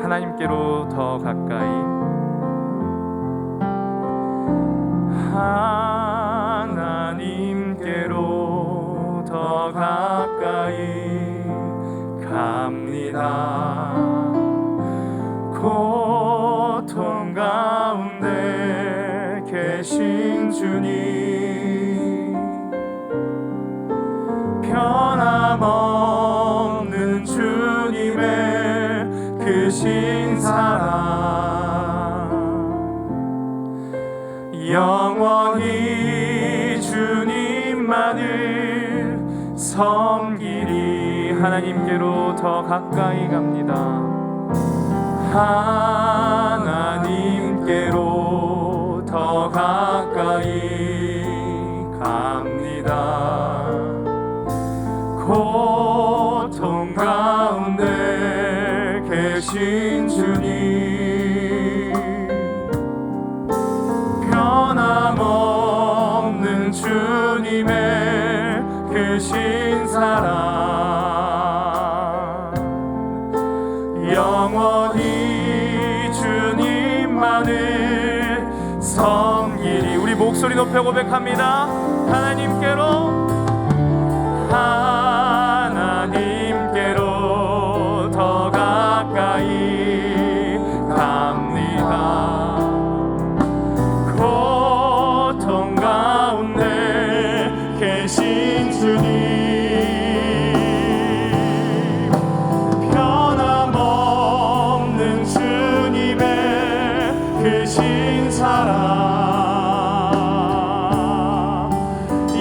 하나님께로 더 가까이, 하나님께로 더 가까이 갑니다. 고통 가운데 계신 주님, 변함없는 주님의 크신 사랑, 영원히 주님만을 섬기리. 하나님께로 더 가까이 갑니다. 하나님께로 더 가까이 갑니다. 고통 가운데 계신 주님, 변함없는 주님의 크신 사랑, 영원히 주님만을 섬기리. 우리 목소리 높여 고백합니다. 하나님께로 더 가까이 갑니다. 고통 가운데 계신 주님, 변함없는 주님의 크신 사랑,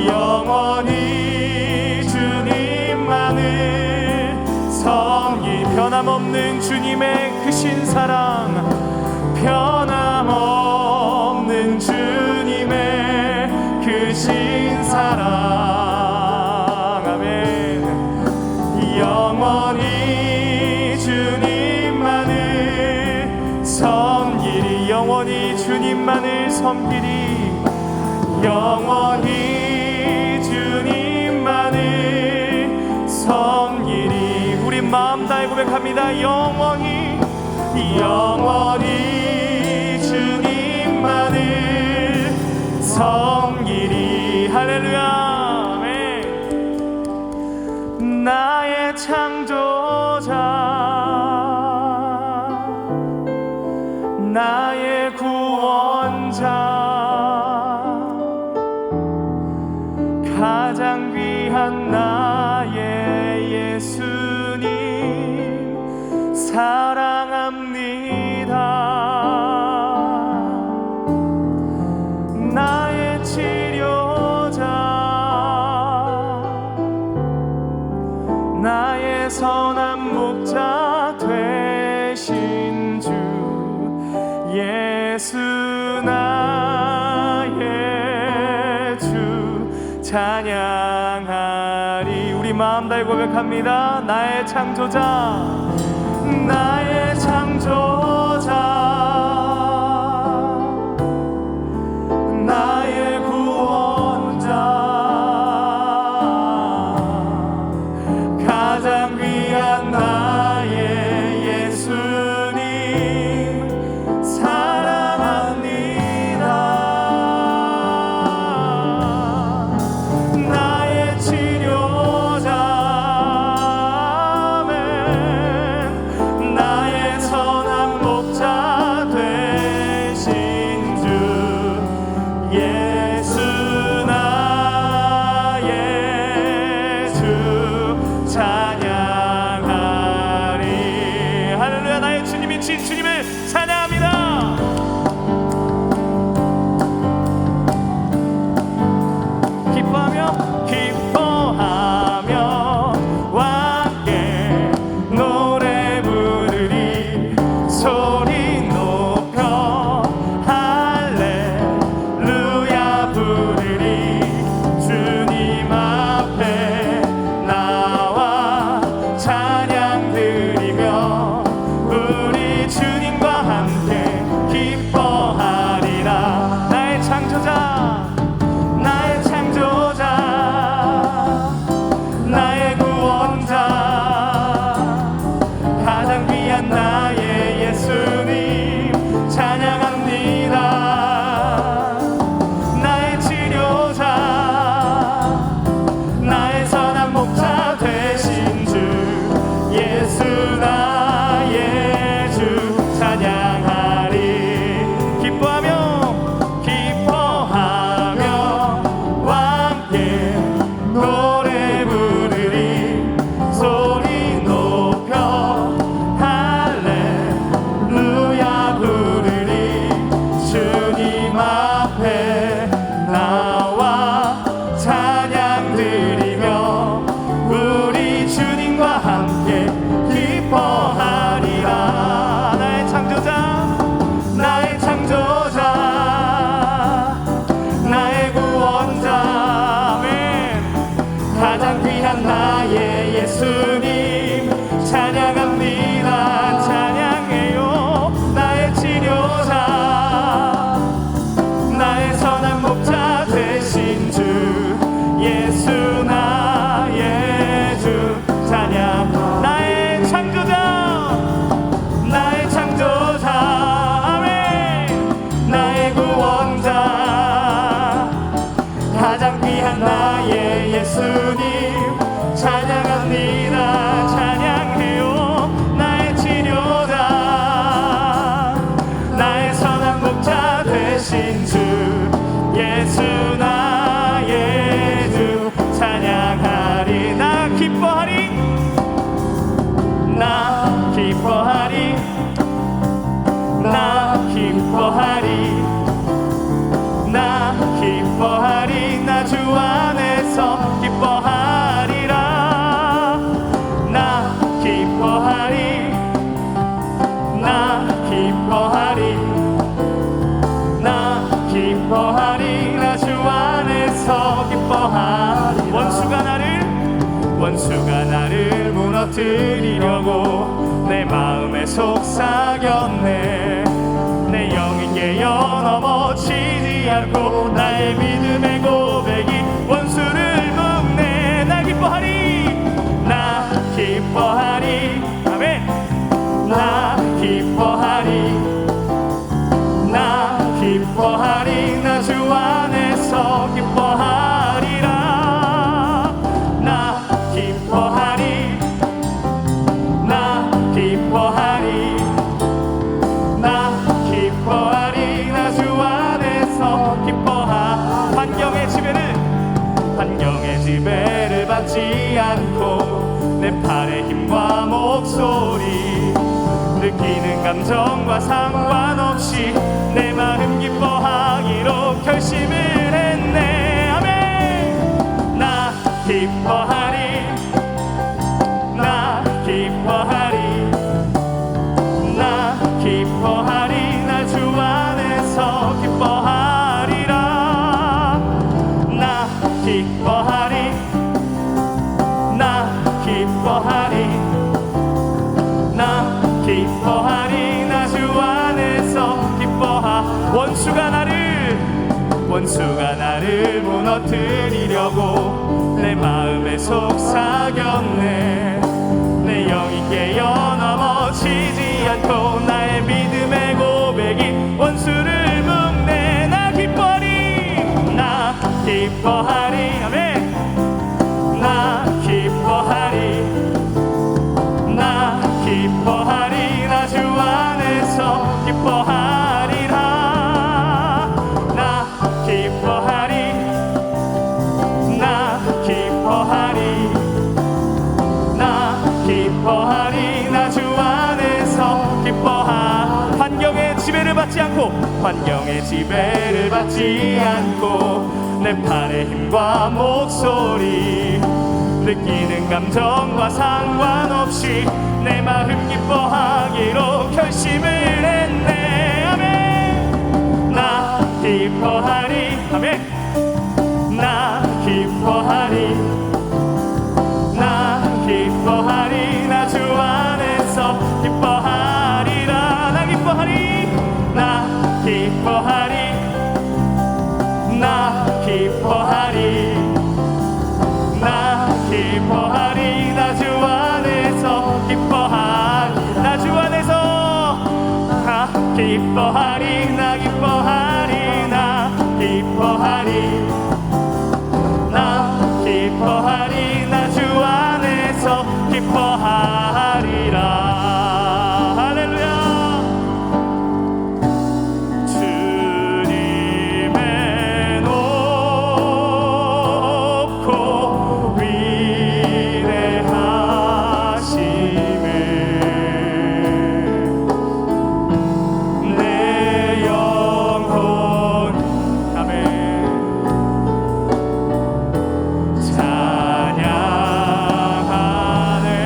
영원히 주님만을 섬기. 변함없는 주님의 크신 사랑, 변함없는 주님의 크신 사랑, 아멘. 영원히 주님만을 섬기리. 영원히 주님만을 섬기리. 영원히 주님만을 섬기리. 우리 마음 다해 고백합니다. 영원히 주님만을 섬기리. 할렐루야. 아멘. 나의 창조자, 나의 구원자, 가장 귀한 나의 예수님 사랑합니다. 나의 치료자, 나의 선한 목자 되신 주 예수 나의 주 찬양하리. 우리 마음 다해 고백합니다. 나의 창조자, 나의 창조자, 나의 구원자, 가장 귀한 나의 예수님 사랑합니다. 나의 치료자, 아멘. 나의 선한 목자 되신 주 예수 나의 주 찬양하리. 할렐루야. 나의 주님이 친 주님을 찬양합니다. 기뻐하며 함께 노래 부르리. 소리 높여 할렐루야 부르리. 주님 앞에 나와 찬양 드리며 우리 주님 무너뜨리려고 내 마음에 속삭였네. 내 영이 깨어 넘어지지 않고 나의 믿음의 고백이 원수를 묶네. 나 기뻐하리, 나 기뻐하리. 아멘. 나 기뻐하리, 나 기뻐하리. 나 주 안에서 기뻐하리라. 나 기뻐하리, 나 기뻐하리, 나 기뻐하리. 나 주 안에서 환경의 지배를 받지 않고 내 팔의 힘과 목소리, 느끼는 감정과 상관없이 내 마음 기뻐하기로 결심을 했네. 아멘. 나 기뻐하리, 나 기뻐하리, 나 기뻐하리. 나 주 안에서 기뻐하리라. 나 기뻐하리, 나 기뻐하리, 나 기뻐하리. 나 주 안에서 원수가 나를 무너뜨리려고 내 마음에 속삭였네. 내 영이 깨어 넘어지지 않고 나의 믿음의 고백이 원수를 묶네. 나 기뻐하리, 나 기뻐하리. 아멘. 나 기뻐하리, 나 기뻐하리. 나 주 안에서 기뻐하리라. 나 기뻐하리, 나 기뻐하리, 나 기뻐하리. 나 주 안에서 환경의 지배를 받지 않고 내 팔의 힘과 목소리, 느끼는 감정과 상관없이 내 마음 기뻐하기로 결심을 했네. 아멘. 나 기뻐하리, 아멘. 나 기뻐하리, 나 기뻐하리. 나 주 안에서 기뻐하리라. 나 기뻐하리, 나 기뻐하리, 나 기뻐하리, 나 기뻐하리. 나 주 안에서 기뻐하리. 나 주 안에서 기뻐하리. 나 기뻐하리, 나 기뻐하리, 나 기뻐하리. 나 주 안에서 기뻐하리라. 찬양하네.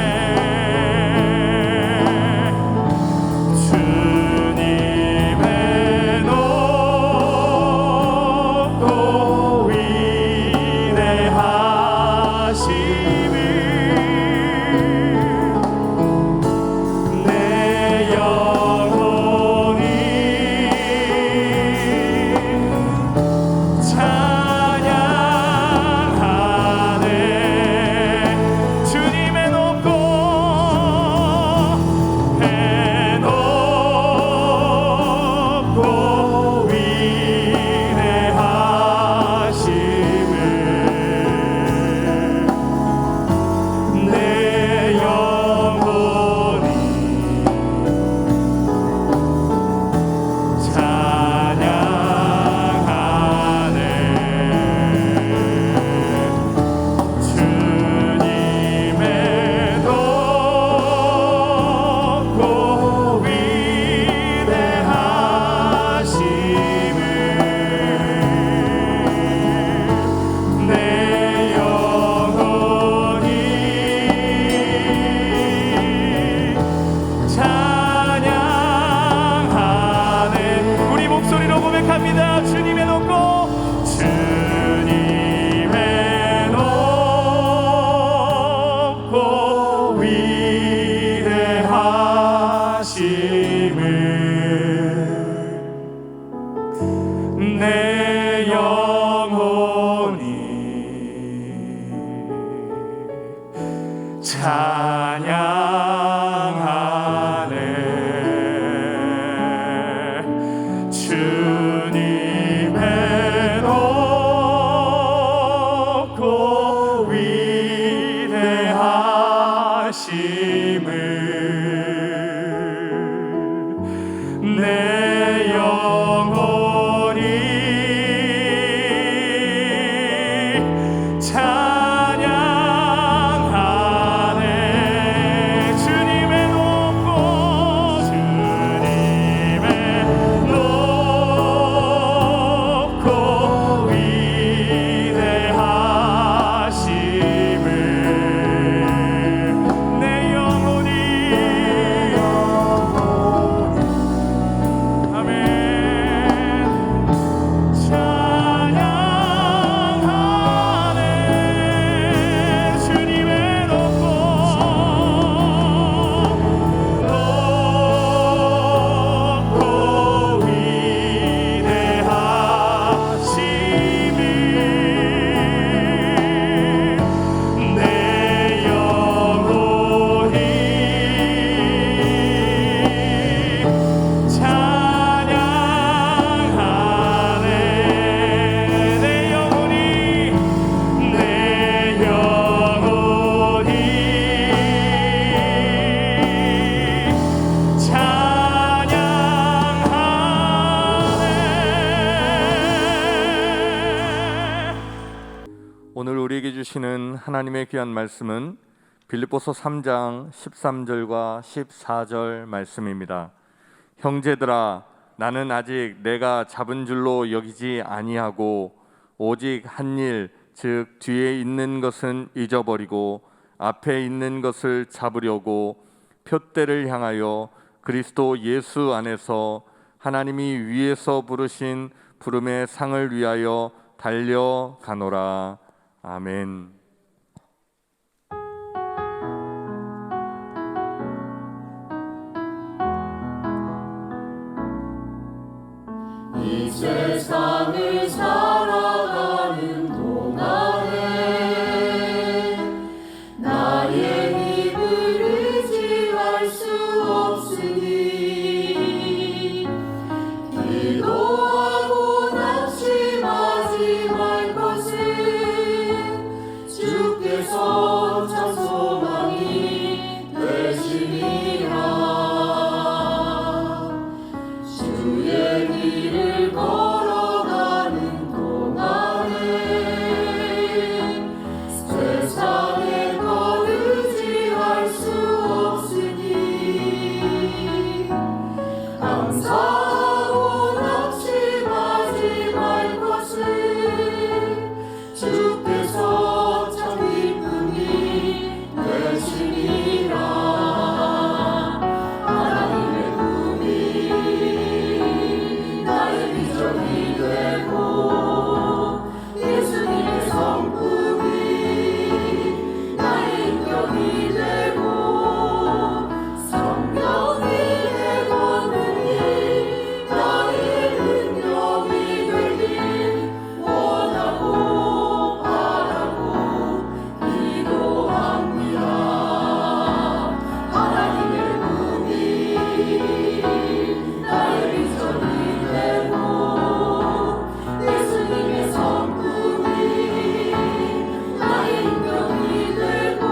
찬양하네 주님의 높고 위대하심을 내 영혼이 찬양하네 주님의 높고 위대하심을 내 영혼이 아멘 찬양하네 주님의 높고 위대하심을 내 영혼이 찬양하네 내 영혼이 찬양하네. 오늘 우리에게 주시는 하나님의 귀한 말씀은 빌립보서 3장 13절과 14절 말씀입니다. 형제들아 나는 아직 내가 잡은 줄로 여기지 아니하고 오직 한 일 즉 뒤에 있는 것은 잊어버리고 앞에 있는 것을 잡으려고 표대를 향하여 그리스도 예수 안에서 하나님이 위에서 부르신 부름의 상을 위하여 달려가노라. 아멘. 이 세상을 살아가는 동안에 나의 힘을 의지할 수 없으니 기도하고 낙심하지 말 것은 주께서 참 소망이 되시니라. 주의 길을 걸어가는 동안에 세상에 더 의지할 수 없으니 감사하고 낙심하지 말 것은 주께서 참 기쁨이 되시니라. 하나님의 꿈이 나의 비전이 되고 예수님의 성품이 나의 인격이 되고 성령이 내 권능이 나의 능력이 되길 원하고 바라고 기도합니다. 하나님의 꿈이 나의 비전이 되고 예수님의 성품이 나의 인격이 되고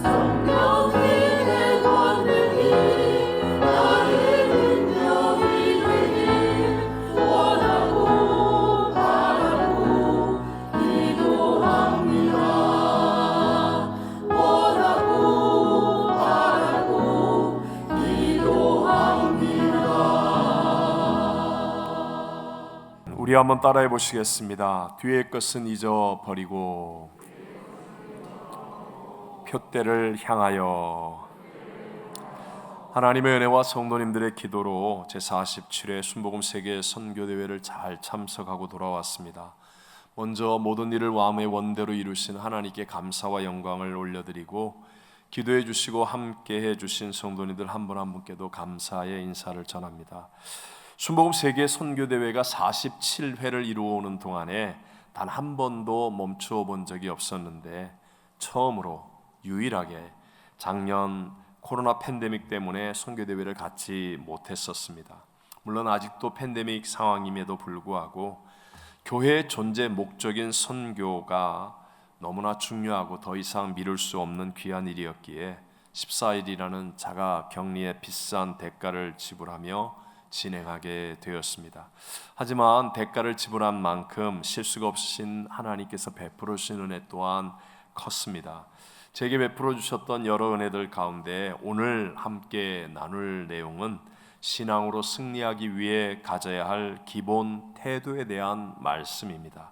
성령이 내 권능이 나의 능력이 되길 원하고 바라고 기도합니다. 원하고 바라고 기도합니다. 우리 한번 따라해 보시겠습니다. 뒤의 것은 잊어버리고 표대를 향하여. 하나님의 은혜와 성도님들의 기도로 제47회 순복음 세계 선교대회를 잘 참석하고 돌아왔습니다. 먼저 모든 일을 마음의 원대로 이루신 하나님께 감사와 영광을 올려드리고 기도해 주시고 함께해 주신 성도님들 한 분 한 분께도 감사의 인사를 전합니다. 순복음 세계 선교대회가 47회를 이루어오는 동안에 단 한 번도 멈추어 본 적이 없었는데 처음으로 유일하게 작년 코로나 팬데믹 때문에 선교대회를 갖지 못했었습니다. 물론 아직도 팬데믹 상황임에도 불구하고 교회의 존재 목적인 선교가 너무나 중요하고 더 이상 미룰 수 없는 귀한 일이었기에 14일이라는 자가 격리의 비싼 대가를 지불하며 진행하게 되었습니다. 하지만 대가를 지불한 만큼 실수가 없으신 하나님께서 베풀어 주신 은혜 또한 컸습니다. 제게 베풀어 주셨던 여러 은혜들 가운데 오늘 함께 나눌 내용은 신앙으로 승리하기 위해 가져야 할 기본 태도에 대한 말씀입니다.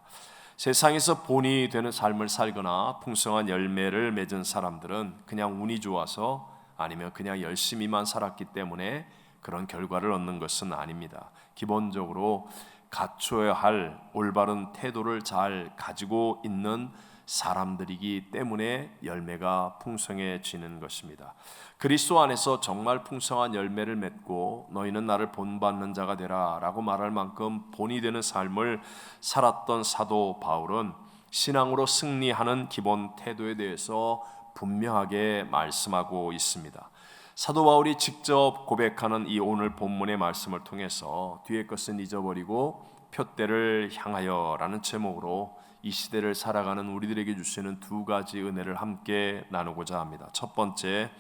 세상에서 본이 되는 삶을 살거나 풍성한 열매를 맺은 사람들은 그냥 운이 좋아서 아니면 그냥 열심히만 살았기 때문에 그런 결과를 얻는 것은 아닙니다. 기본적으로 갖춰야 할 올바른 태도를 잘 가지고 있는 사람들이기 때문에 열매가 풍성해지는 것입니다. 그리스도 안에서 정말 풍성한 열매를 맺고 너희는 나를 본받는 자가 되라 라고 말할 만큼 본이 되는 삶을 살았던 사도 바울은 신앙으로 승리하는 기본 태도에 대해서 분명하게 말씀하고 있습니다. 사도 바울이 직접 고백하는 이 오늘 본문의 말씀을 통해서 뒤의 것은 잊어버리고 표대를 향하여 라는 제목으로 이 시대를 살아가는 우리들에게 주시는 두 가지 은혜를 함께 나누고자 합니다. 첫 번째,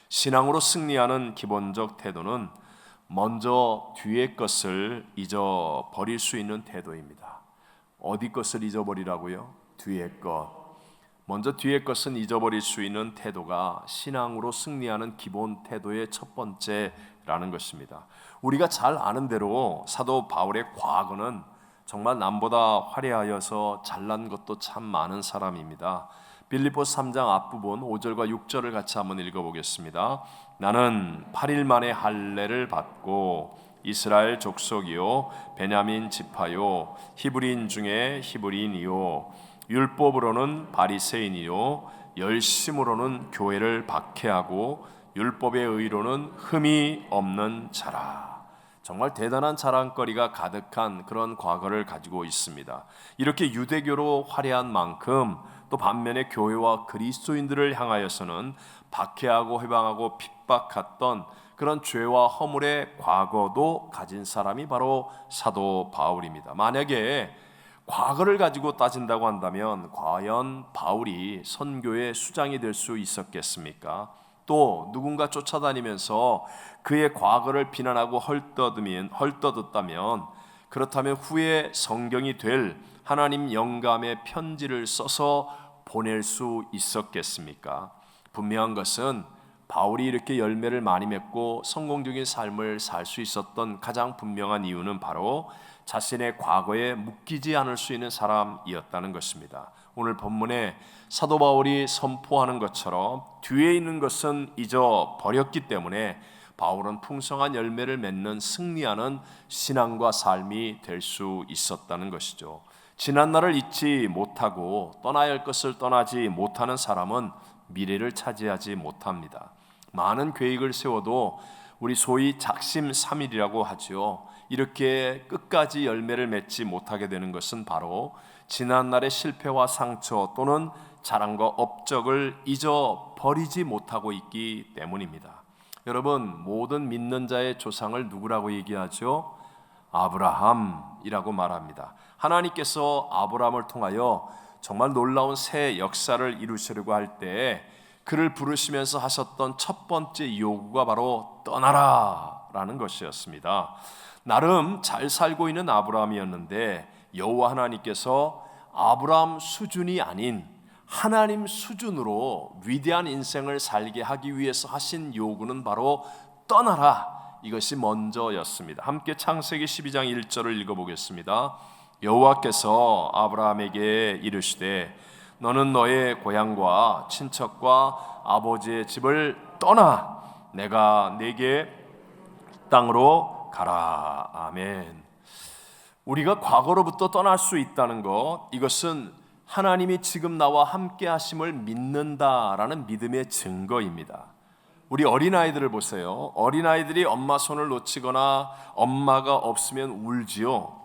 신앙으로 승리하는 기본적 태도는 먼저 뒤의 것을 잊어버릴 수 있는 태도입니다. 어디 것을 잊어버리라고요? 뒤의 것. 먼저 뒤의 것은 잊어버릴 수 있는 태도가 신앙으로 승리하는 기본 태도의 첫 번째라는 것입니다. 우리가 잘 아는 대로 사도 바울의 과거는 정말 남보다 화려하여서 잘난 것도 참 많은 사람입니다. 빌립보서 3장 앞부분 5절과 6절을 같이 한번 읽어보겠습니다. 나는 8일 만에 할례를 받고 이스라엘 족속이요 베냐민 지파요 히브리인 중에 히브리인이요 율법으로는 바리새인이요 열심으로는 교회를 박해하고 율법의 의로는 흠이 없는 자라. 정말 대단한 자랑거리가 가득한 그런 과거를 가지고 있습니다. 이렇게 유대교로 화려한 만큼 또 반면에 교회와 그리스도인들을 향하여서는 박해하고 회방하고 핍박했던 그런 죄와 허물의 과거도 가진 사람이 바로 사도 바울입니다. 만약에 과거를 가지고 따진다고 한다면 과연 바울이 선교의 수장이 될 수 있었겠습니까? 또 누군가 쫓아다니면서 그의 과거를 비난하고 헐떠듣다면 그렇다면 후에 성경이 될 하나님 영감의 편지를 써서 보낼 수 있었겠습니까? 분명한 것은 바울이 이렇게 열매를 많이 맺고 성공적인 삶을 살 수 있었던 가장 분명한 이유는 바로 자신의 과거에 묶이지 않을 수 있는 사람이었다는 것입니다. 오늘 본문에 사도 바울이 선포하는 것처럼 뒤에 있는 것은 잊어버렸기 때문에 바울은 풍성한 열매를 맺는 승리하는 신앙과 삶이 될 수 있었다는 것이죠. 지난 날을 잊지 못하고 떠나야 할 것을 떠나지 못하는 사람은 미래를 차지하지 못합니다. 많은 계획을 세워도 우리 소위 작심삼일이라고 하죠. 이렇게 끝까지 열매를 맺지 못하게 되는 것은 바로 지난날의 실패와 상처 또는 자랑과 업적을 잊어버리지 못하고 있기 때문입니다. 여러분, 모든 믿는 자의 조상을 누구라고 얘기하죠? 아브라함이라고 말합니다. 하나님께서 아브라함을 통하여 정말 놀라운 새 역사를 이루시려고 할 때 그를 부르시면서 하셨던 첫 번째 요구가 바로 떠나라라는 것이었습니다. 나름 잘 살고 있는 아브라함이었는데 여호와 하나님께서 아브라함 수준이 아닌 하나님 수준으로 위대한 인생을 살게 하기 위해서 하신 요구는 바로 떠나라. 이것이 먼저였습니다. 함께 창세기 12장 1절을 읽어보겠습니다. 여호와께서 아브라함에게 이르시되 너는 너의 고향과 친척과 아버지의 집을 떠나 내가 네게 땅으로 가라. 아멘. 우리가 과거로부터 떠날 수 있다는 것, 이것은 하나님이 지금 나와 함께 하심을 믿는다라는 믿음의 증거입니다. 우리 어린아이들을 보세요. 어린아이들이 엄마 손을 놓치거나 엄마가 없으면 울지요.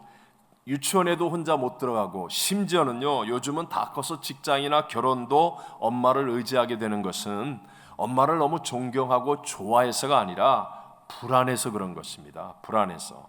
유치원에도 혼자 못 들어가고 심지어는요 요즘은 다 커서 직장이나 결혼도 엄마를 의지하게 되는 것은 엄마를 너무 존경하고 좋아해서가 아니라 불안해서 그런 것입니다. 불안해서.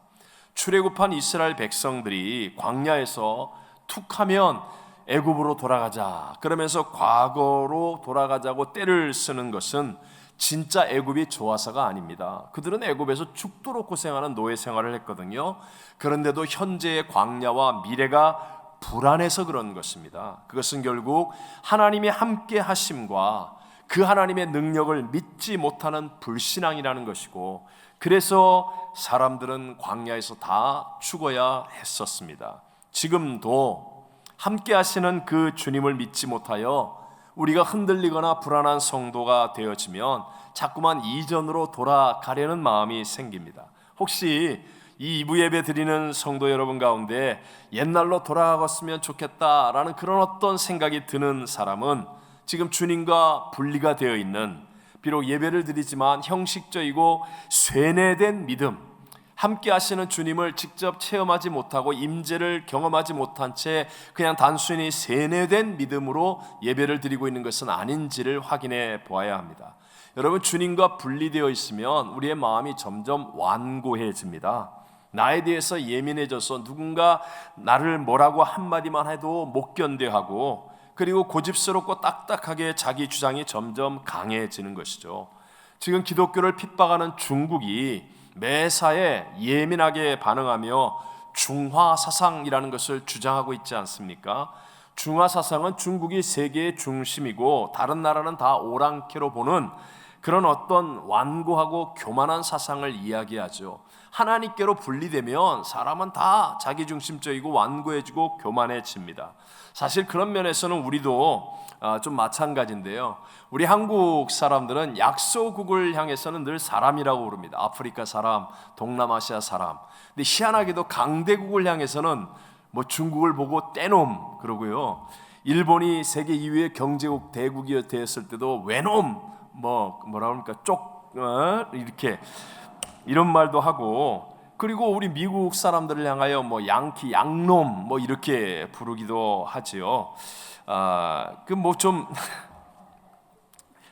출애굽한 이스라엘 백성들이 광야에서 툭하면 애굽으로 돌아가자 그러면서 과거로 돌아가자고 떼를 쓰는 것은 진짜 애굽이 좋아서가 아닙니다. 그들은 애굽에서 죽도록 고생하는 노예 생활을 했거든요. 그런데도 현재의 광야와 미래가 불안해서 그런 것입니다. 그것은 결국 하나님의 함께 하심과 그 하나님의 능력을 믿지 못하는 불신앙이라는 것이고, 그래서 사람들은 광야에서 다 죽어야 했었습니다. 지금도 함께 하시는 그 주님을 믿지 못하여 우리가 흔들리거나 불안한 성도가 되어지면 자꾸만 이전으로 돌아가려는 마음이 생깁니다. 혹시 이 2부 예배 드리는 성도 여러분 가운데 옛날로 돌아갔으면 좋겠다라는 그런 어떤 생각이 드는 사람은 지금 주님과 분리가 되어 있는, 비록 예배를 드리지만 형식적이고 쇠뇌된 믿음, 함께 하시는 주님을 직접 체험하지 못하고 임재를 경험하지 못한 채 그냥 단순히 세뇌된 믿음으로 예배를 드리고 있는 것은 아닌지를 확인해 보아야 합니다. 여러분, 주님과 분리되어 있으면 우리의 마음이 점점 완고해집니다. 나에 대해서 예민해져서 누군가 나를 뭐라고 한마디만 해도 못 견뎌하고, 그리고 고집스럽고 딱딱하게 자기 주장이 점점 강해지는 것이죠. 지금 기독교를 핍박하는 중국이 매사에 예민하게 반응하며 중화사상이라는 것을 주장하고 있지 않습니까? 중화사상은 중국이 세계의 중심이고 다른 나라는 다 오랑캐로 보는 그런 어떤 완고하고 교만한 사상을 이야기하죠. 하나님께로 분리되면 사람은 다 자기중심적이고 완고해지고 교만해집니다. 사실 그런 면에서는 우리도 좀 마찬가지인데요. 우리 한국 사람들은 약소국을 향해서는 늘 사람이라고 부릅니다. 아프리카 사람, 동남아시아 사람. 근데 희한하게도 강대국을 향해서는 뭐 중국을 보고 떼놈 그러고요. 일본이 세계 2위의 경제국 대국이 되었을 때도 외놈, 뭐라 그럽니까? 이렇게 이런 말도 하고, 그리고 우리 미국 사람들을 향하여 뭐 양키, 양놈 뭐 이렇게 부르기도 하지요. 그 뭐 좀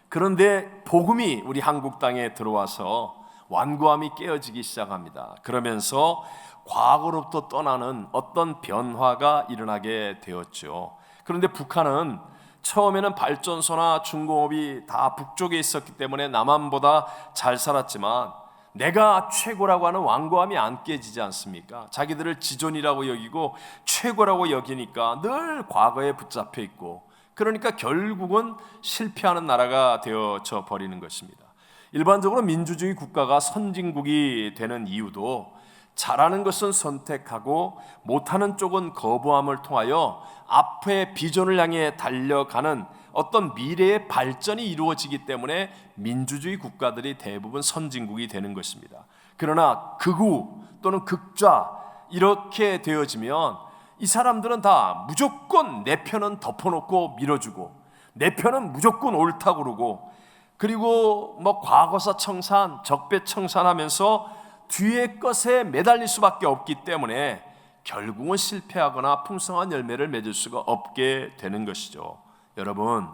그런데 복음이 우리 한국 땅에 들어와서 완고함이 깨어지기 시작합니다. 그러면서 과거로부터 떠나는 어떤 변화가 일어나게 되었죠. 그런데 북한은 처음에는 발전소나 중공업이 다 북쪽에 있었기 때문에 남한보다 잘 살았지만 내가 최고라고 하는 완고함이 안 깨지지 않습니까? 자기들을 지존이라고 여기고 최고라고 여기니까 늘 과거에 붙잡혀 있고, 그러니까 결국은 실패하는 나라가 되어져 버리는 것입니다. 일반적으로 민주주의 국가가 선진국이 되는 이유도 잘하는 것은 선택하고 못하는 쪽은 거부함을 통하여 앞에 비전을 향해 달려가는 어떤 미래의 발전이 이루어지기 때문에 민주주의 국가들이 대부분 선진국이 되는 것입니다. 그러나 극우 또는 극좌 이렇게 되어지면 이 사람들은 다 무조건 내 편은 덮어놓고 밀어주고 내 편은 무조건 옳다고 그러고, 그리고 뭐 과거사 청산, 적배청산하면서 뒤의 것에 매달릴 수밖에 없기 때문에 결국은 실패하거나 풍성한 열매를 맺을 수가 없게 되는 것이죠. 여러분,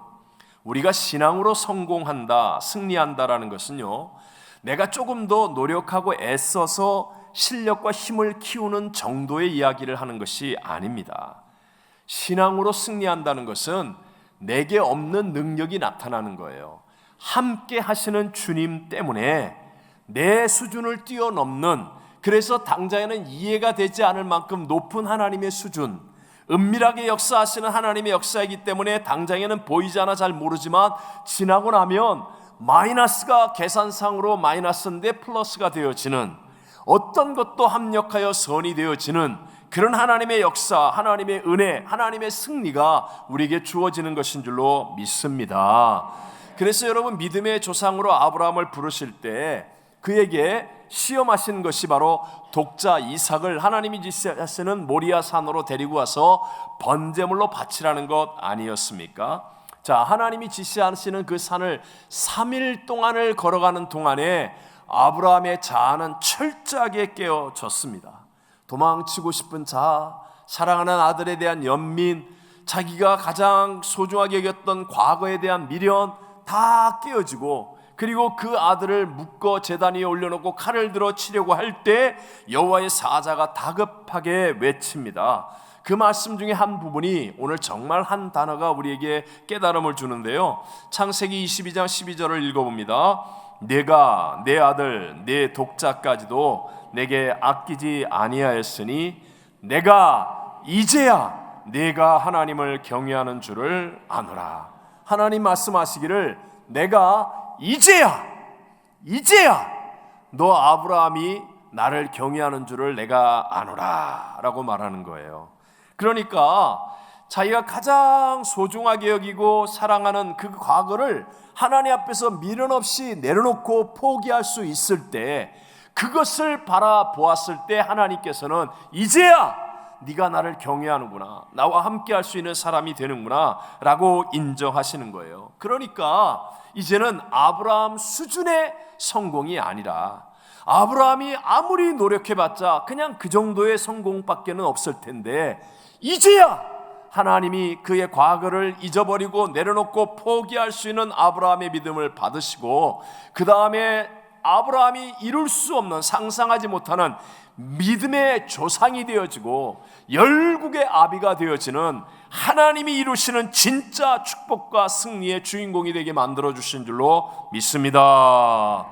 우리가 신앙으로 성공한다, 승리한다라는 것은요, 내가 조금 더 노력하고 애써서 실력과 힘을 키우는 정도의 이야기를 하는 것이 아닙니다. 신앙으로 승리한다는 것은 내게 없는 능력이 나타나는 거예요. 함께 하시는 주님 때문에 내 수준을 뛰어넘는, 그래서 당장에는 이해가 되지 않을 만큼 높은 하나님의 수준, 은밀하게 역사하시는 하나님의 역사이기 때문에 당장에는 보이지 않아 잘 모르지만 지나고 나면 마이너스가 계산상으로 마이너스인데 플러스가 되어지는, 어떤 것도 합력하여 선이 되어지는 그런 하나님의 역사, 하나님의 은혜, 하나님의 승리가 우리에게 주어지는 것인 줄로 믿습니다. 그래서 여러분, 믿음의 조상으로 아브라함을 부르실 때 그에게 시험하신 것이 바로 독자 이삭을 하나님이 지시하시는 모리아 산으로 데리고 와서 번제물로 바치라는 것 아니었습니까? 자, 하나님이 지시하시는 그 산을 3일 동안을 걸어가는 동안에 아브라함의 자아는 철저하게 깨어졌습니다. 도망치고 싶은 자, 사랑하는 아들에 대한 연민, 자기가 가장 소중하게 여겼던 과거에 대한 미련 다 깨어지고, 그리고 그 아들을 묶어 제단 위에 올려놓고 칼을 들어 치려고 할 때 여호와의 사자가 다급하게 외칩니다. 그 말씀 중에 한 부분이 오늘 정말 한 단어가 우리에게 깨달음을 주는데요. 창세기 22장 12절을 읽어봅니다. 내가 내 아들 내 독자까지도 내게 아끼지 아니하였으니 내가 이제야 내가 하나님을 경외하는 줄을 아노라. 하나님 말씀하시기를 내가 이제야 너 아브라함이 나를 경외하는 줄을 내가 아노라 라고 말하는 거예요. 그러니까 자기가 가장 소중하게 여기고 사랑하는 그 과거를 하나님 앞에서 미련 없이 내려놓고 포기할 수 있을 때, 그것을 바라보았을 때 하나님께서는 이제야 네가 나를 경외하는구나, 나와 함께 할 수 있는 사람이 되는구나 라고 인정하시는 거예요. 그러니까 이제는 아브라함 수준의 성공이 아니라, 아브라함이 아무리 노력해봤자 그냥 그 정도의 성공밖에는 없을 텐데, 이제야 하나님이 그의 과거를 잊어버리고 내려놓고 포기할 수 있는 아브라함의 믿음을 받으시고, 그 다음에 아브라함이 이룰 수 없는, 상상하지 못하는 믿음의 조상이 되어지고 열국의 아비가 되어지는 하나님이 이루시는 진짜 축복과 승리의 주인공이 되게 만들어주신 줄로 믿습니다.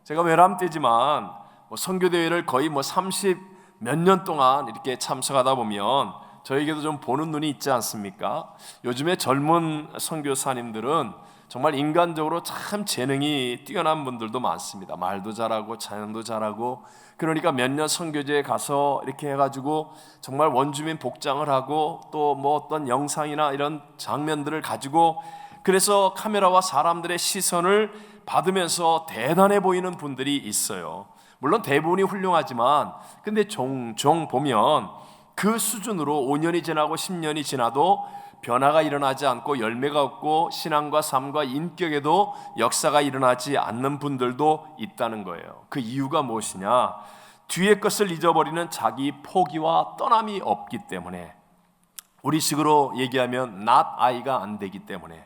제가 외람 때지만 선교대회를 거의 30 몇 년 동안 이렇게 참석하다 보면 저에게도 좀 보는 눈이 있지 않습니까? 요즘에 젊은 선교사님들은 정말 인간적으로 참 재능이 뛰어난 분들도 많습니다. 말도 잘하고 찬양도 잘하고, 그러니까 몇 년 선교제에 가서 이렇게 해가지고 정말 원주민 복장을 하고 또 어떤 영상이나 이런 장면들을 가지고, 그래서 카메라와 사람들의 시선을 받으면서 대단해 보이는 분들이 있어요. 물론 대부분이 훌륭하지만, 근데 종종 보면 그 수준으로 5년이 지나고 10년이 지나도 변화가 일어나지 않고 열매가 없고 신앙과 삶과 인격에도 역사가 일어나지 않는 분들도 있다는 거예요. 그 이유가 무엇이냐? 뒤의 것을 잊어버리는 자기 포기와 떠남이 없기 때문에, 우리식으로 얘기하면 not I가 안 되기 때문에,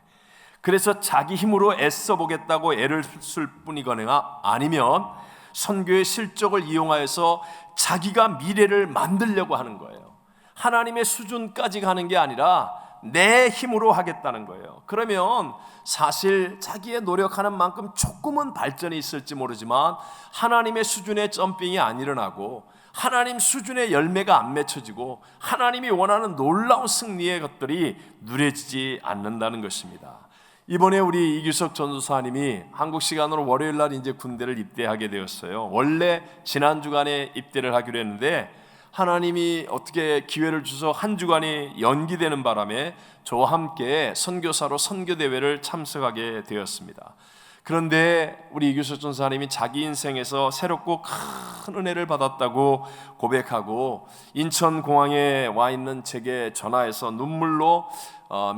그래서 자기 힘으로 애써 보겠다고 애를 쓸 뿐이거나 아니면 선교의 실적을 이용하여서 자기가 미래를 만들려고 하는 거예요. 하나님의 수준까지 가는 게 아니라 내 힘으로 하겠다는 거예요. 그러면 사실 자기의 노력하는 만큼 조금은 발전이 있을지 모르지만 하나님의 수준의 점핑이 안 일어나고 하나님 수준의 열매가 안 맺혀지고 하나님이 원하는 놀라운 승리의 것들이 누려지지 않는다는 것입니다. 이번에 우리 이규석 전도사님이 한국 시간으로 월요일 날 이제 군대를 입대하게 되었어요. 원래 지난 주간에 입대를 하기로 했는데 하나님이 어떻게 기회를 주셔서 한 주간이 연기되는 바람에 저와 함께 선교사로 선교대회를 참석하게 되었습니다. 그런데 우리 이규석 전사님이 자기 인생에서 새롭고 큰 은혜를 받았다고 고백하고 인천공항에 와 있는 제게 전화해서 눈물로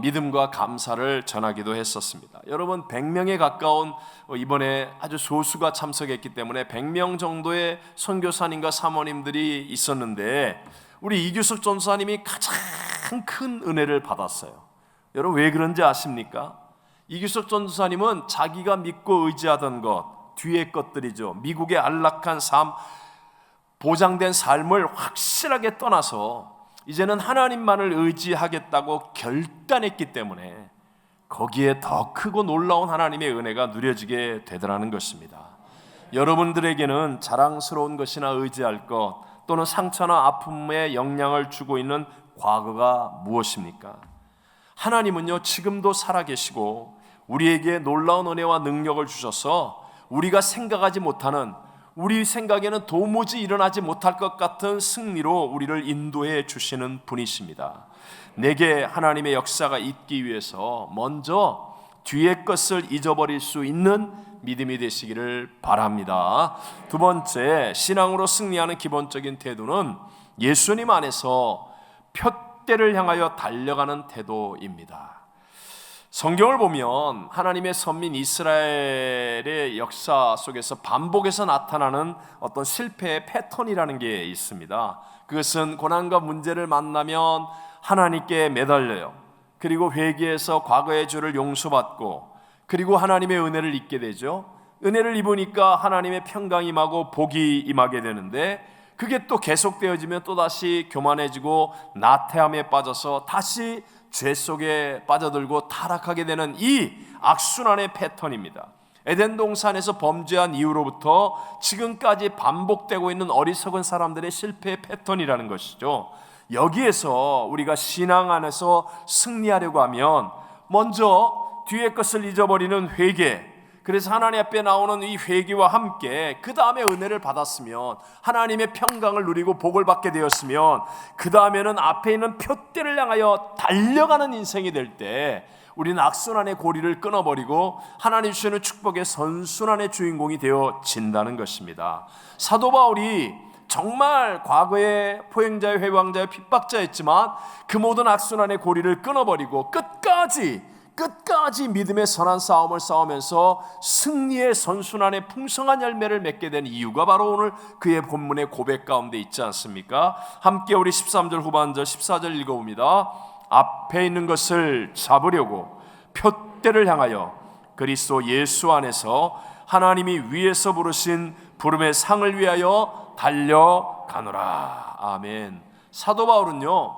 믿음과 감사를 전하기도 했었습니다. 여러분 100명에 가까운 이번에 아주 소수가 참석했기 때문에 100명 정도의 선교사님과 사모님들이 있었는데 우리 이규석 전사님이 가장 큰 은혜를 받았어요. 여러분 왜 그런지 아십니까? 이규석 전도사님은 자기가 믿고 의지하던 것, 뒤의 것들이죠. 미국의 안락한 삶, 보장된 삶을 확실하게 떠나서 이제는 하나님만을 의지하겠다고 결단했기 때문에 거기에 더 크고 놀라운 하나님의 은혜가 누려지게 되더라는 것입니다. 여러분들에게는 자랑스러운 것이나 의지할 것 또는 상처나 아픔에 영향을 주고 있는 과거가 무엇입니까? 하나님은요 지금도 살아계시고 우리에게 놀라운 은혜와 능력을 주셔서 우리가 생각하지 못하는, 우리 생각에는 도무지 일어나지 못할 것 같은 승리로 우리를 인도해 주시는 분이십니다. 내게 하나님의 역사가 있기 위해서 먼저 뒤의 것을 잊어버릴 수 있는 믿음이 되시기를 바랍니다. 두 번째, 신앙으로 승리하는 기본적인 태도는 예수님 안에서 표대를 향하여 달려가는 태도입니다. 성경을 보면 하나님의 선민 이스라엘의 역사 속에서 반복해서 나타나는 어떤 실패의 패턴이라는 게 있습니다. 그것은 고난과 문제를 만나면 하나님께 매달려요. 그리고 회개해서 과거의 죄를 용서받고, 그리고 하나님의 은혜를 입게 되죠. 은혜를 입으니까 하나님의 평강이 임하고 복이 임하게 되는데, 그게 또 계속되어지면 또다시 교만해지고 나태함에 빠져서 다시 죄 속에 빠져들고 타락하게 되는 이 악순환의 패턴입니다. 에덴 동산에서 범죄한 이후로부터 지금까지 반복되고 있는 어리석은 사람들의 실패의 패턴이라는 것이죠. 여기에서 우리가 신앙 안에서 승리하려고 하면 먼저 뒤의 것을 잊어버리는 회개, 그래서 하나님 앞에 나오는 이 회개와 함께 그 다음에 은혜를 받았으면, 하나님의 평강을 누리고 복을 받게 되었으면, 그 다음에는 앞에 있는 표대를 향하여 달려가는 인생이 될 때 우리는 악순환의 고리를 끊어버리고 하나님 주시는 축복의 선순환의 주인공이 되어진다는 것입니다. 사도 바울이 정말 과거에 포행자의 회방자의 핍박자였지만 그 모든 악순환의 고리를 끊어버리고 끝까지 믿음의 선한 싸움을 싸우면서 승리의 선순환의 풍성한 열매를 맺게 된 이유가 바로 오늘 그의 본문의 고백 가운데 있지 않습니까? 함께 우리 13절 후반절 14절 읽어봅니다. 앞에 있는 것을 잡으려고 표대를 향하여 그리스도 예수 안에서 하나님이 위에서 부르신 부름의 상을 위하여 달려가노라. 아멘. 사도 바울은요,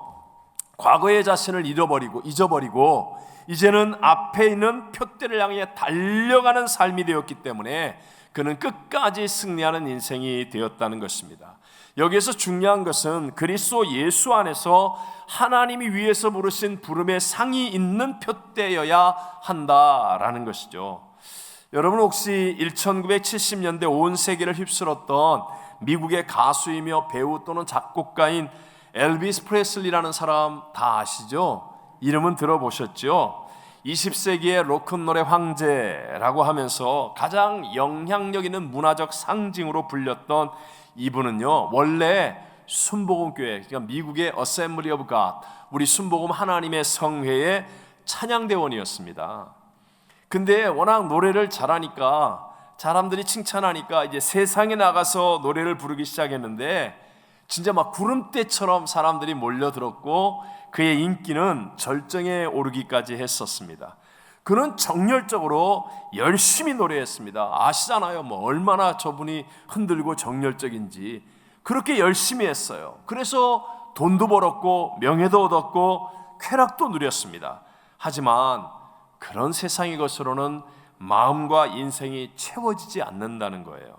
과거의 자신을 잊어버리고 이제는 앞에 있는 표대를 향해 달려가는 삶이 되었기 때문에 그는 끝까지 승리하는 인생이 되었다는 것입니다. 여기에서 중요한 것은 그리스도 예수 안에서 하나님이 위에서 부르신 부름의 상이 있는 표대여야 한다라는 것이죠. 여러분 혹시 1970년대 온 세계를 휩쓸었던 미국의 가수이며 배우 또는 작곡가인 엘비스 프레슬리라는 사람 다 아시죠? 이름은 들어보셨죠? 20세기의 로큰롤의 황제라고 하면서 가장 영향력 있는 문화적 상징으로 불렸던 이분은요, 원래 순복음교회, 그러니까 미국의 어셈블리 오브 갓, 우리 순복음 하나님의 성회의 찬양대원이었습니다. 근데 워낙 노래를 잘하니까, 사람들이 칭찬하니까 이제 세상에 나가서 노래를 부르기 시작했는데 진짜 막 구름대처럼 사람들이 몰려들었고 그의 인기는 절정에 오르기까지 했었습니다. 그는 정열적으로 열심히 노래했습니다. 아시잖아요, 뭐 얼마나 저분이 흔들고 정열적인지. 그렇게 열심히 했어요. 그래서 돈도 벌었고 명예도 얻었고 쾌락도 누렸습니다. 하지만 그런 세상의 것으로는 마음과 인생이 채워지지 않는다는 거예요.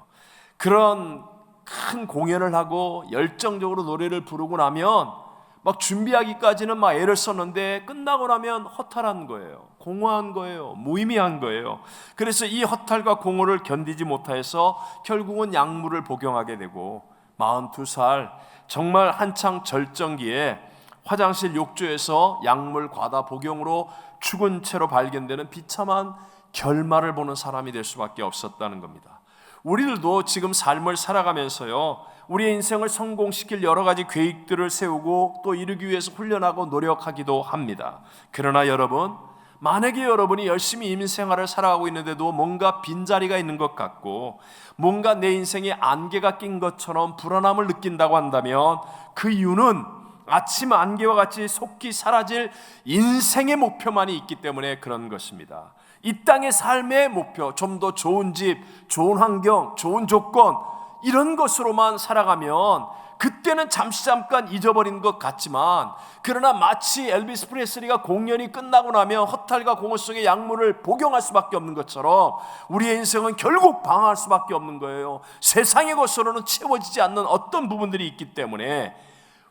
그런 큰 공연을 하고 열정적으로 노래를 부르고 나면 막 준비하기까지는 막 애를 썼는데 끝나고 나면 허탈한 거예요. 공허한 거예요. 무의미한 거예요. 그래서 이 허탈과 공허를 견디지 못해서 결국은 약물을 복용하게 되고 42살 정말 한창 절정기에 화장실 욕조에서 약물 과다 복용으로 죽은 채로 발견되는 비참한 결말을 보는 사람이 될 수밖에 없었다는 겁니다. 우리들도 지금 삶을 살아가면서요, 우리의 인생을 성공시킬 여러 가지 계획들을 세우고 또 이루기 위해서 훈련하고 노력하기도 합니다. 그러나 여러분, 만약에 여러분이 열심히 인생활을 살아가고 있는데도 뭔가 빈자리가 있는 것 같고 뭔가 내 인생에 안개가 낀 것처럼 불안함을 느낀다고 한다면 그 이유는 아침 안개와 같이 속히 사라질 인생의 목표만이 있기 때문에 그런 것입니다. 이 땅의 삶의 목표, 좀 더 좋은 집, 좋은 환경, 좋은 조건, 이런 것으로만 살아가면 그때는 잠깐 잊어버린 것 같지만, 그러나 마치 엘비스 프레슬리가 공연이 끝나고 나면 허탈과 공허 속에 약물을 복용할 수밖에 없는 것처럼 우리의 인생은 결국 방황할 수밖에 없는 거예요. 세상의 것으로는 채워지지 않는 어떤 부분들이 있기 때문에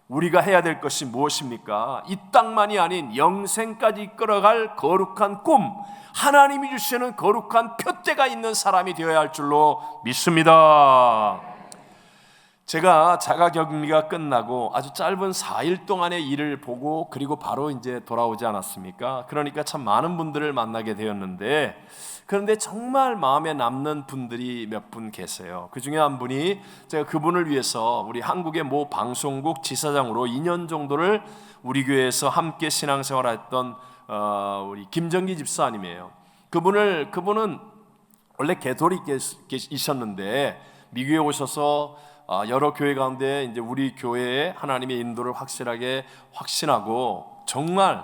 우리가 해야 될 것이 무엇입니까? 이 땅만이 아닌 영생까지 이끌어갈 거룩한 꿈, 하나님이 주시는 거룩한 표대가 있는 사람이 되어야 할 줄로 믿습니다. 제가 자가격리가 끝나고 아주 짧은 4일 동안의 일을 보고 그리고 바로 이제 돌아오지 않았습니까? 그러니까 참 많은 분들을 만나게 되었는데, 그런데 정말 마음에 남는 분들이 몇 분 계세요. 그 중에 한 분이, 제가 그분을 위해서 우리 한국의 모 방송국 지사장으로 2년 정도를 우리 교회에서 함께 신앙생활했던 우리 김정기 집사님이에요. 그분은 원래 개톨릭이셨는데 미국에 오셔서 여러 교회 가운데 이제 우리 교회에 하나님의 인도를 확실하게 확신하고 정말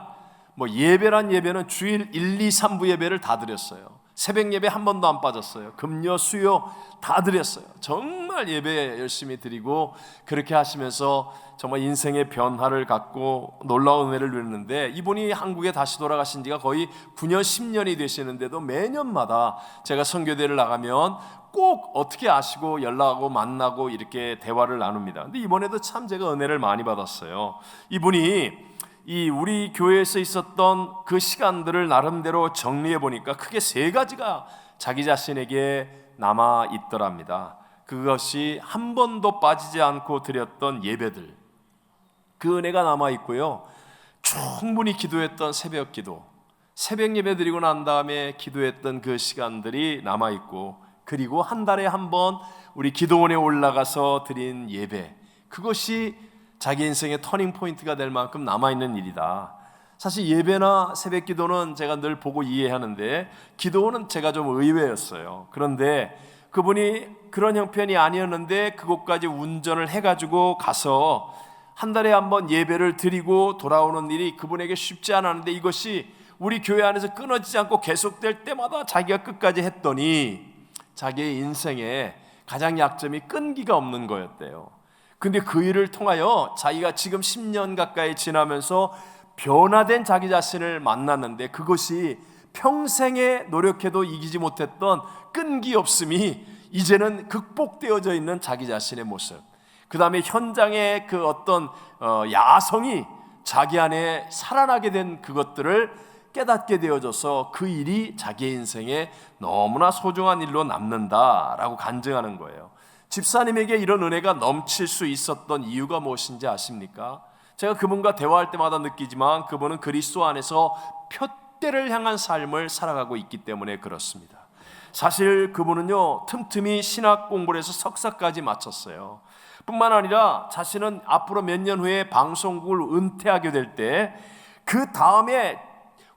뭐 예배란 예배는 주일 1, 2, 3부 예배를 다 드렸어요. 새벽 예배 한 번도 안 빠졌어요. 금요, 수요 다 드렸어요. 정말 예배 열심히 드리고 그렇게 하시면서 정말 인생의 변화를 갖고 놀라운 은혜를 누렸는데 이분이 한국에 다시 돌아가신 지가 거의 9년, 10년이 되시는데도 매년마다 제가 선교대를 나가면 꼭 어떻게 아시고 연락하고 만나고 이렇게 대화를 나눕니다. 근데 이번에도 참 제가 은혜를 많이 받았어요. 이분이 이 우리 교회에서 있었던 그 시간들을 나름대로 정리해 보니까 크게 세 가지가 자기 자신에게 남아 있더랍니다. 그것이 한 번도 빠지지 않고 드렸던 예배들, 그 은혜가 남아 있고요. 충분히 기도했던 새벽 기도, 새벽 예배 드리고 난 다음에 기도했던 그 시간들이 남아 있고, 그리고 한 달에 한 번 우리 기도원에 올라가서 드린 예배, 그것이 자기 인생의 터닝 포인트가 될 만큼 남아있는 일이다. 사실 예배나 새벽 기도는 제가 늘 보고 이해하는데 기도는 제가 좀 의외였어요. 그런데 그분이 그런 형편이 아니었는데 그곳까지 운전을 해가지고 가서 한 달에 한 번 예배를 드리고 돌아오는 일이 그분에게 쉽지 않았는데 이것이 우리 교회 안에서 끊어지지 않고 계속될 때마다 자기가 끝까지 했더니 자기의 인생에 가장 약점이 끈기가 없는 거였대요. 근데 그 일을 통하여 자기가 지금 10년 가까이 지나면서 변화된 자기 자신을 만났는데 그것이 평생에 노력해도 이기지 못했던 끈기 없음이 이제는 극복되어져 있는 자기 자신의 모습, 그 다음에 현장의 그 어떤 야성이 자기 안에 살아나게 된 그것들을 깨닫게 되어져서 그 일이 자기의 인생에 너무나 소중한 일로 남는다라고 간증하는 거예요. 집사님에게 이런 은혜가 넘칠 수 있었던 이유가 무엇인지 아십니까? 제가 그분과 대화할 때마다 느끼지만 그분은 그리스도 안에서 표대를 향한 삶을 살아가고 있기 때문에 그렇습니다. 사실 그분은요 틈틈이 신학 공부를 해서 석사까지 마쳤어요. 뿐만 아니라 자신은 앞으로 몇 년 후에 방송국을 은퇴하게 될 때 그 다음에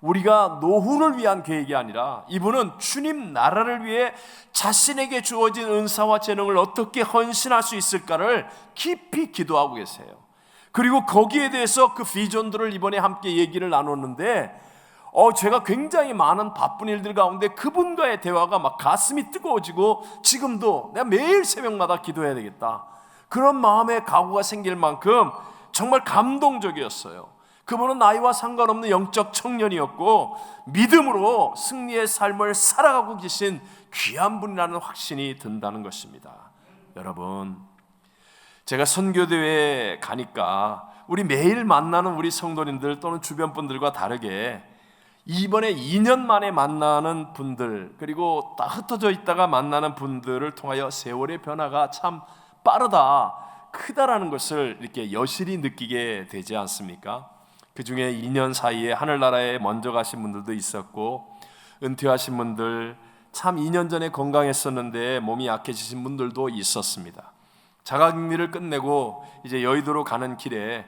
우리가 노후를 위한 계획이 아니라 이분은 주님 나라를 위해 자신에게 주어진 은사와 재능을 어떻게 헌신할 수 있을까를 깊이 기도하고 계세요. 그리고 거기에 대해서 그 비전들을 이번에 함께 얘기를 나눴는데 제가 굉장히 많은 바쁜 일들 가운데 그분과의 대화가 막 가슴이 뜨거워지고 지금도 내가 매일 새벽마다 기도해야 되겠다, 그런 마음의 각오가 생길 만큼 정말 감동적이었어요. 그분은 나이와 상관없는 영적 청년이었고 믿음으로 승리의 삶을 살아가고 계신 귀한 분이라는 확신이 든다는 것입니다. 여러분, 제가 선교대회에 가니까 우리 매일 만나는 우리 성도님들 또는 주변 분들과 다르게 이번에 2년 만에 만나는 분들, 그리고 딱 흩어져 있다가 만나는 분들을 통하여 세월의 변화가 참 빠르다, 크다라는 것을 이렇게 여실히 느끼게 되지 않습니까? 그 중에 2년 사이에 하늘나라에 먼저 가신 분들도 있었고 은퇴하신 분들, 참 2년 전에 건강했었는데 몸이 약해지신 분들도 있었습니다. 자가격리를 끝내고 이제 여의도로 가는 길에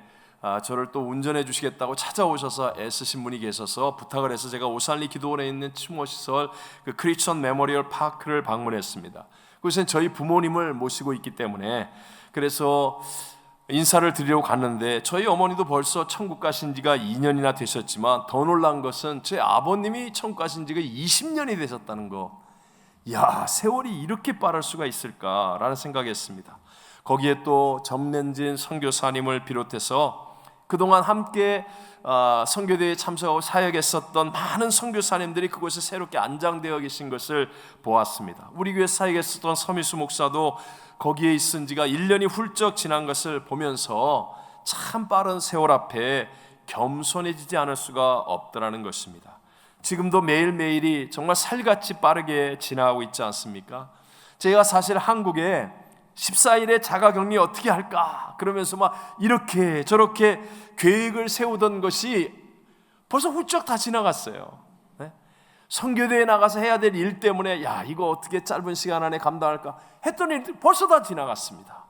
저를 또 운전해 주시겠다고 찾아오셔서 애쓰신 분이 계셔서 부탁을 해서 제가 오산리 기도원에 있는 추모시설 그 크리스천 메모리얼 파크를 방문했습니다. 그곳엔 저희 부모님을 모시고 있기 때문에 그래서 인사를 드리려고 갔는데 저희 어머니도 벌써 천국 가신 지가 2년이나 되셨지만 더 놀란 것은 제 아버님이 천국 가신 지가 20년이 되셨다는 거. 야, 세월이 이렇게 빠를 수가 있을까라는 생각했습니다. 거기에 또 점렌진 선교사님을 비롯해서 그동안 함께 선교대회에 참석하고 사역했었던 많은 선교사님들이 그곳에 새롭게 안장되어 계신 것을 보았습니다. 우리 교회 사역했었던 서미수 목사도 거기에 있은 지가 1년이 훌쩍 지난 것을 보면서 참 빠른 세월 앞에 겸손해지지 않을 수가 없더라는 것입니다. 지금도 매일매일이 정말 살같이 빠르게 지나가고 있지 않습니까? 제가 사실 한국에 14일에 자가격리 어떻게 할까 그러면서 막 이렇게 저렇게 계획을 세우던 것이 벌써 훌쩍 다 지나갔어요. 선교대에 나가서 해야 될 일 때문에 야, 이거 어떻게 짧은 시간 안에 감당할까 했던 일들 벌써 다 지나갔습니다.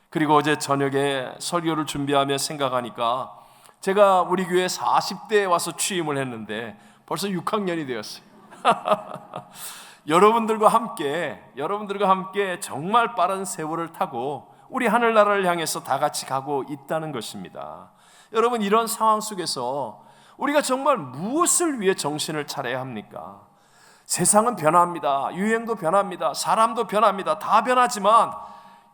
그리고 어제 저녁에 설교를 준비하며 생각하니까 제가 우리 교회 40대에 와서 취임을 했는데 벌써 6학년이 되었어요. 여러분들과 함께 정말 빠른 세월을 타고 우리 하늘나라를 향해서 다 같이 가고 있다는 것입니다. 여러분, 이런 상황 속에서 우리가 정말 무엇을 위해 정신을 차려야 합니까? 세상은 변합니다. 유행도 변합니다. 사람도 변합니다. 다 변하지만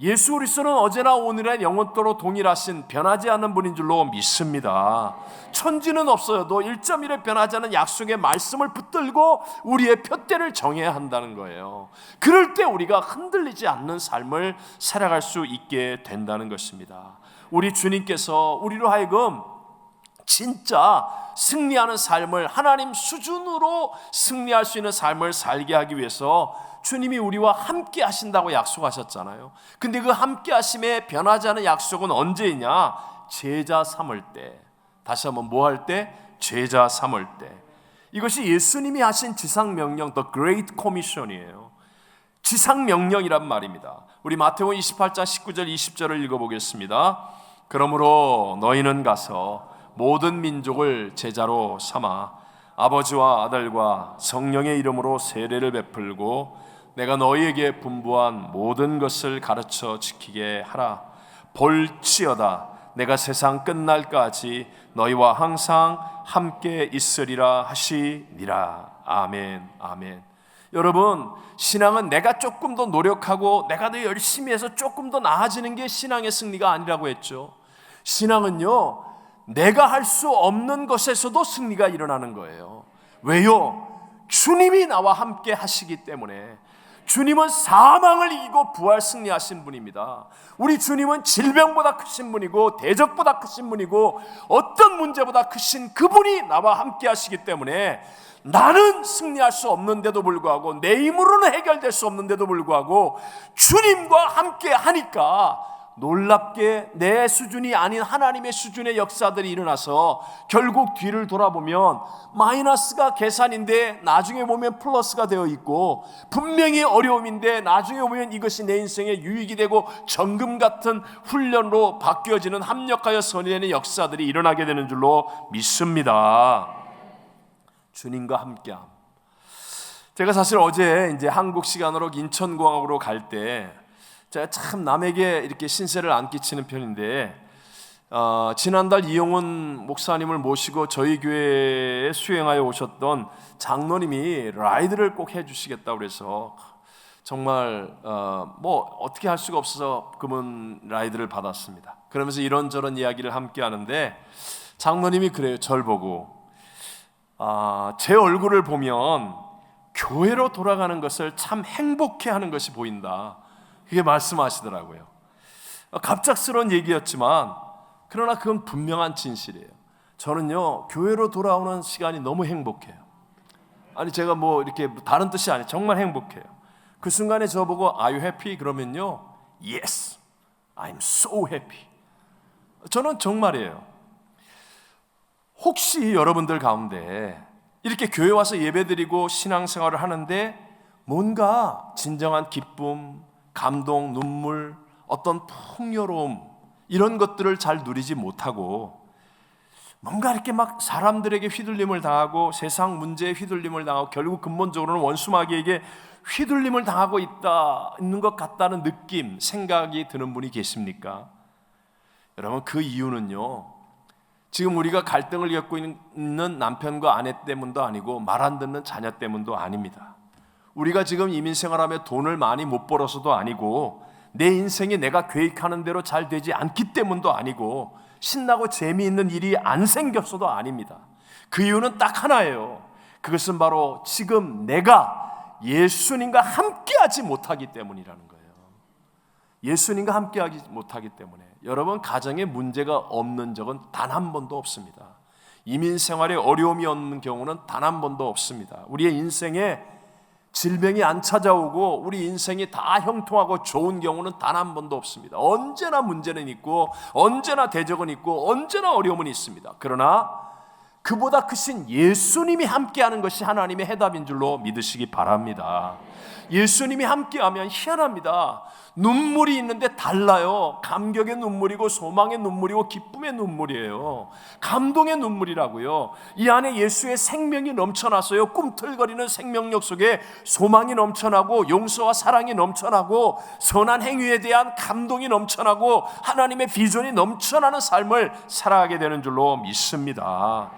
예수 그리스도는 어제나 오늘의 영원토록 동일하신 변하지 않는 분인 줄로 믿습니다. 천지는 없어도 1.1에 변하지 않은 약속의 말씀을 붙들고 우리의 표대를 정해야 한다는 거예요. 그럴 때 우리가 흔들리지 않는 삶을 살아갈 수 있게 된다는 것입니다. 우리 주님께서 우리로 하여금 진짜 승리하는 삶을, 하나님 수준으로 승리할 수 있는 삶을 살게 하기 위해서 주님이 우리와 함께 하신다고 약속하셨잖아요. 근데 그 함께 하심에 변하지 않은 약속은 언제이냐? 제자 삼을 때. 다시 한번 뭐 할 때? 제자 삼을 때. 이것이 예수님이 하신 지상명령, The Great Commission이에요. 지상명령이란 말입니다. 우리 마태복음 28장 19절 20절을 읽어보겠습니다. 그러므로 너희는 가서 모든 민족을 제자로 삼아 아버지와 아들과 성령의 이름으로 세례를 베풀고 내가 너희에게 분부한 모든 것을 가르쳐 지키게 하라. 볼지어다 내가 세상 끝날까지 너희와 항상 함께 있으리라 하시니라. 아멘, 아멘. 여러분, 신앙은 내가 조금 더 노력하고 내가 더 열심히 해서 조금 더 나아지는 게 신앙의 승리가 아니라고 했죠. 신앙은요, 내가 할 수 없는 것에서도 승리가 일어나는 거예요. 왜요? 주님이 나와 함께 하시기 때문에. 주님은 사망을 이기고 부활 승리하신 분입니다. 우리 주님은 질병보다 크신 분이고 대적보다 크신 분이고 어떤 문제보다 크신 그분이 나와 함께 하시기 때문에 나는 승리할 수 없는데도 불구하고, 내 힘으로는 해결될 수 없는데도 불구하고 주님과 함께 하니까 놀랍게 내 수준이 아닌 하나님의 수준의 역사들이 일어나서 결국 뒤를 돌아보면 마이너스가 계산인데 나중에 보면 플러스가 되어 있고, 분명히 어려움인데 나중에 보면 이것이 내 인생의 유익이 되고 정금 같은 훈련으로 바뀌어지는, 합력하여 선이 되는 역사들이 일어나게 되는 줄로 믿습니다. 주님과 함께함. 제가 사실 어제 이제 한국 시간으로 인천공항으로 갈 때 제가 참 남에게 이렇게 신세를 안 끼치는 편인데, 지난달 이용훈 목사님을 모시고 저희 교회에 수행하여 오셨던 장로님이 라이드를 꼭 해주시겠다고 그래서 정말 뭐 어떻게 할 수가 없어서 그분 라이드를 받았습니다. 그러면서 이런저런 이야기를 함께 하는데 장로님이 그래요. 절 보고 제 얼굴을 보면 교회로 돌아가는 것을 참 행복해하는 것이 보인다. 그게 말씀하시더라고요. 갑작스러운 얘기였지만 그러나 그건 분명한 진실이에요. 저는요, 교회로 돌아오는 시간이 너무 행복해요. 아니, 제가 뭐 이렇게 다른 뜻이 아니에요. 정말 행복해요. 그 순간에 저보고 Are you happy? 그러면요, Yes, I'm so happy. 저는 정말이에요. 혹시 여러분들 가운데 이렇게 교회 와서 예배드리고 신앙생활을 하는데 뭔가 진정한 기쁨, 감동, 눈물, 어떤 풍요로움, 이런 것들을 잘 누리지 못하고 뭔가 이렇게 막 사람들에게 휘둘림을 당하고 세상 문제에 휘둘림을 당하고 결국 근본적으로는 원수마귀에게 휘둘림을 당하고 있는 것 같다는 느낌, 생각이 드는 분이 계십니까? 여러분, 그 이유는요, 지금 우리가 갈등을 겪고 있는 남편과 아내 때문도 아니고 말 안 듣는 자녀 때문도 아닙니다. 우리가 지금 이민생활하며 돈을 많이 못 벌어서도 아니고 내 인생이 내가 계획하는 대로 잘 되지 않기 때문도 아니고 신나고 재미있는 일이 안 생겼어도 아닙니다. 그 이유는 딱 하나예요. 그것은 바로 지금 내가 예수님과 함께하지 못하기 때문이라는 거예요. 예수님과 함께하지 못하기 때문에. 여러분, 가정에 문제가 없는 적은 단 한 번도 없습니다. 이민생활에 어려움이 없는 경우는 단 한 번도 없습니다. 우리의 인생에 질병이 안 찾아오고 우리 인생이 다 형통하고 좋은 경우는 단 한 번도 없습니다. 언제나 문제는 있고 언제나 대적은 있고 언제나 어려움은 있습니다. 그러나 그보다 크신 예수님이 함께하는 것이 하나님의 해답인 줄로 믿으시기 바랍니다. 예수님이 함께하면 희한합니다. 눈물이 있는데 달라요. 감격의 눈물이고 소망의 눈물이고 기쁨의 눈물이에요. 감동의 눈물이라고요. 이 안에 예수의 생명이 넘쳐나서요, 꿈틀거리는 생명력 속에 소망이 넘쳐나고 용서와 사랑이 넘쳐나고 선한 행위에 대한 감동이 넘쳐나고 하나님의 비전이 넘쳐나는 삶을 살아가게 되는 줄로 믿습니다.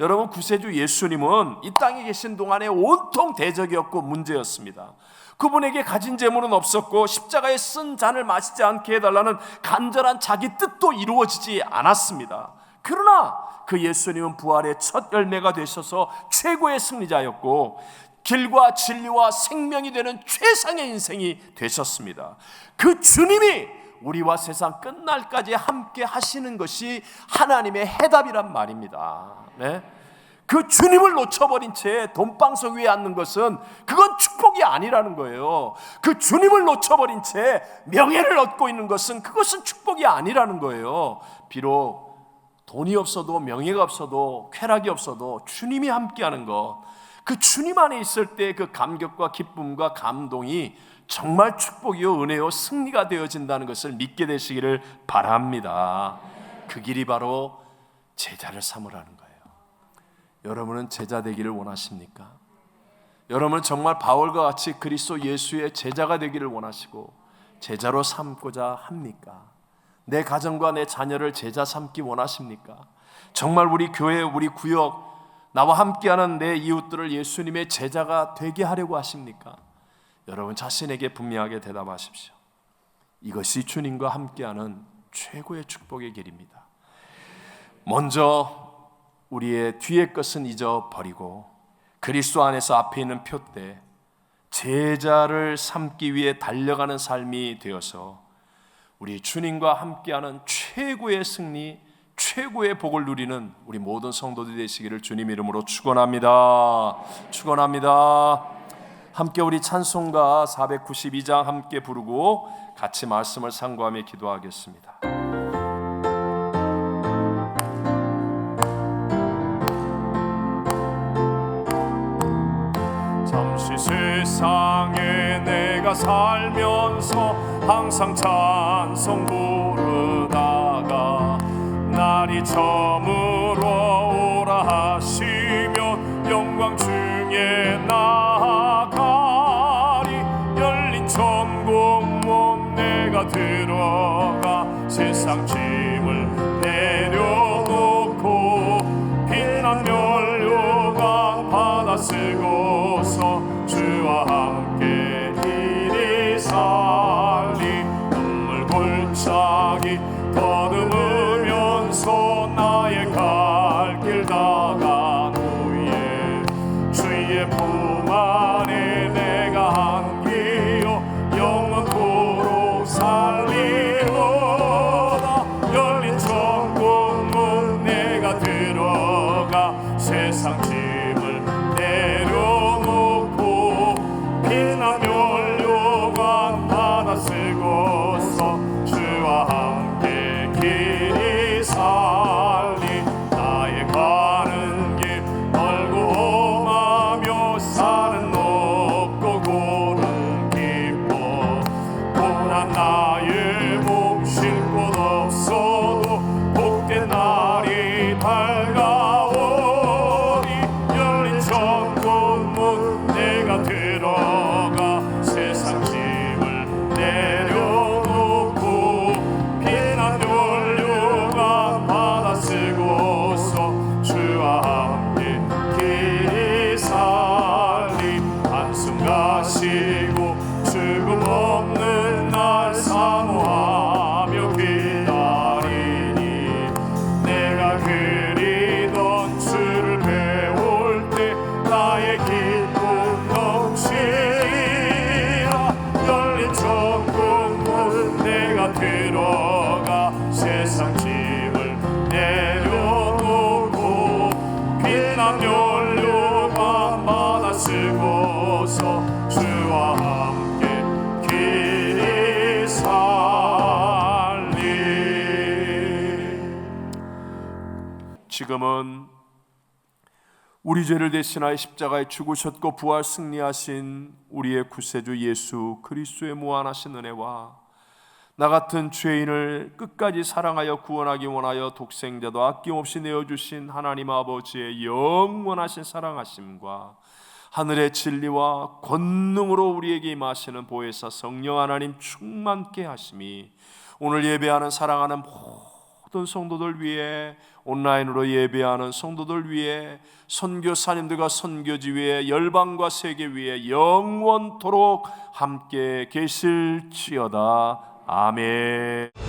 여러분, 구세주 예수님은 이 땅에 계신 동안에 온통 대적이었고 문제였습니다. 그분에게 가진 재물은 없었고 십자가에 쓴 잔을 마시지 않게 해달라는 간절한 자기 뜻도 이루어지지 않았습니다. 그러나 그 예수님은 부활의 첫 열매가 되셔서 최고의 승리자였고 길과 진리와 생명이 되는 최상의 인생이 되셨습니다. 그 주님이 우리와 세상 끝날까지 함께 하시는 것이 하나님의 해답이란 말입니다. 네? 그 주님을 놓쳐버린 채 돈방석 위에 앉는 것은 그건 축복이 아니라는 거예요. 그 주님을 놓쳐버린 채 명예를 얻고 있는 것은 그것은 축복이 아니라는 거예요. 비록 돈이 없어도 명예가 없어도 쾌락이 없어도 주님이 함께하는 것, 그 주님 안에 있을 때 그 감격과 기쁨과 감동이 정말 축복이요 은혜요 승리가 되어진다는 것을 믿게 되시기를 바랍니다. 그 길이 바로 제자를 삼으라는 거예요. 여러분은 제자 되기를 원하십니까? 여러분은 정말 바울과 같이 그리스도 예수의 제자가 되기를 원하시고 제자로 삼고자 합니까? 내 가정과 내 자녀를 제자 삼기 원하십니까? 정말 우리 교회, 우리 구역, 나와 함께하는 내 이웃들을 예수님의 제자가 되게 하려고 하십니까? 여러분 자신에게 분명하게 대답하십시오. 이것이 주님과 함께하는 최고의 축복의 길입니다. 먼저 우리의 뒤의 것은 잊어버리고 그리스도 안에서 앞에 있는 표대 제자를 삼기 위해 달려가는 삶이 되어서 우리 주님과 함께하는 최고의 승리, 최고의 복을 누리는 우리 모든 성도들이 되시기를 주님 이름으로 축원합니다. 축원합니다. 함께 우리 찬송가 492장 함께 부르고 같이 말씀을 상고하며 기도하겠습니다. 잠시 세상에 내가 살면서 항상 찬송 부르다가 날이 저물어 오라 하시면 영광 중에 나아가리. 열린 천국문 내가 들어가 세상 짐을 내려놓고 빛난 면류관 받아 쓰고서 주와 함께 길이 살리. 눈물 골짜기 더듬으면서 나의 갈 길 나간 후에 주의 품 안에 내가 안기어 영원토록 살리로다. 열린 천국문 내가 들어가 세상 짐을 내려놓고 피난 면류관 받아 쓰고서 주와 함께 길이 살리. 나의 가는 길 멀고 험하며 산은 높고 고는 깊어 고난 나의 몸 쉴 곳 없어도 복된 날이 밝아오니. 열린 천국문 내가 들어가 세상 짐을 내려놓고 피난 면류관 받아 쓰고서 주와 함께 길이 살리. 한숨 가시고 죽음 없는 날 사모하며 기다리니. 내가 그리던 주를 배울 때 나의 기쁨 넘치리라. 열린 천국문 내가 들어가 세상 짐을 내려놓고 빛난 면류관 받아 쓰고서 주와 함께 길이 살리. 지금은 우리 죄를 대신하여 십자가에 죽으셨고 부활 승리하신 우리의 구세주 예수 그리스도의 무한하신 은혜와 나 같은 죄인을 끝까지 사랑하여 구원하기 원하여 독생자도 아낌없이 내어주신 하나님 아버지의 영원하신 사랑하심과 하늘의 진리와 권능으로 우리에게 임하시는 보혜사 성령 하나님 충만케 하심이 오늘 예배하는 사랑하는 모든 성도들 위해 온라인으로 예배하는 성도들 위해 선교사님들과 선교지 위에 열방과 세계 위에 영원토록 함께 계실지어다. 아멘.